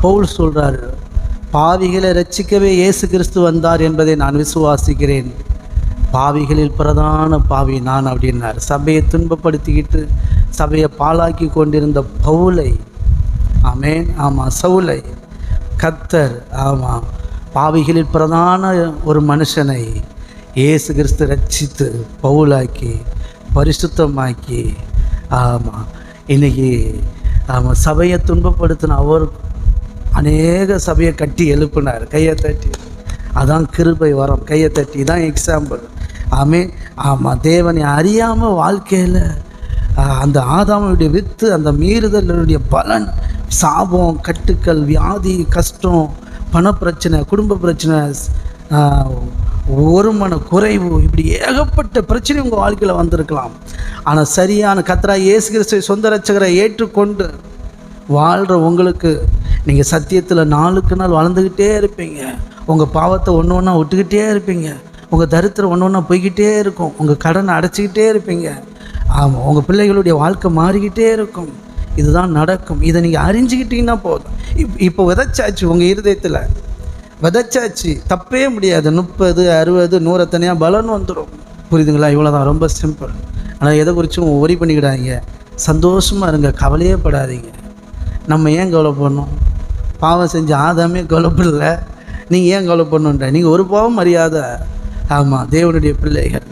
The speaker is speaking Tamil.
பவுல் சொல்கிறார், பாவிகளை ரட்சிக்கவே இயேசு கிறிஸ்து வந்தார் என்பதை நான் விசுவாசிக்கிறேன். பாவிகளில் பிரதான பாவி நான் அப்படின்னார். சபையை துன்பப்படுத்திக்கிட்டு சபையை பாழாக்கி கொண்டிருந்த பவுலை, ஆமேன், ஆமாம், சவுலை கர்த்தர், ஆமாம், பாவிகளில் பிரதான ஒரு மனுஷனை இயேசு கிறிஸ்து ரட்சித்து பவுலாக்கி பரிசுத்தமாக்கி, ஆமாம், இன்றைக்கி ஆமாம் சபையை துன்பப்படுத்தின அவர் அநேக சபையை கட்டி எழுப்பினார். கையை தட்டி, அதான் கிருபை வரம். கையை தட்டி தான் எக்ஸாம்பிள். ஆமேன், ஆமாம். தேவனை அறியாமல் வாழ்க்கையில் அந்த ஆதாமுடைய வித்து, அந்த மீறுதலுடைய பலன், சாபம், கட்டுக்கள், வியாதி, கஷ்டம், பணப்பிரச்சனை, குடும்ப பிரச்சனை, ஒரு மன குறைவு, இப்படி ஏகப்பட்ட பிரச்சனை உங்கள் வாழ்க்கையில் வந்திருக்கலாம். ஆனால் சரியான கர்த்தராகிய இயேசு கிறிஸ்துவை சொந்த இரட்சகரை ஏற்றுக்கொண்டு வாழ்கிற உங்களுக்கு நீங்கள் சத்தியத்தில் நாளுக்கு நாள் வளர்ந்துக்கிட்டே இருப்பீங்க. உங்கள் பாவத்தை ஒன்று ஒன்றா விட்டுக்கிட்டே இருப்பீங்க. உங்கள் தரித்திரம் ஒன்று ஒன்றா போய்கிட்டே இருக்கும். உங்கள் கடனை அடைச்சிக்கிட்டே இருப்பீங்க. ஆமாம், உங்கள் பிள்ளைகளுடைய வாழ்க்கை மாறிக்கிட்டே இருக்கும். இதுதான் நடக்கும். இதை நீங்கள் அறிஞ்சிக்கிட்டீங்கன்னா போதும். இப்போ விதைச்சாச்சு, உங்கள் இருதயத்தில் விதைச்சாச்சு, தப்பே முடியாது. 30, 60, 100 தனியாக பலன் வந்துடும். புரியுதுங்களா? இவ்வளோ தான், ரொம்ப சிம்பிள். ஆனால் எதை குறித்தும் ஒரி பண்ணிக்கிடாதீங்க. சந்தோஷமாக இருங்க, கவலையே படாதீங்க. நம்ம ஏன் கவலை பண்ணணும்? பாவம் செஞ்ச ஆதாமே கவலைப்படல, நீங்கள் ஏன் கவலை பண்ணணுன்ற? நீங்கள் ஒரு பாவம் அறியாத, ஆமாம், தேவனுடைய பிள்ளைகள்.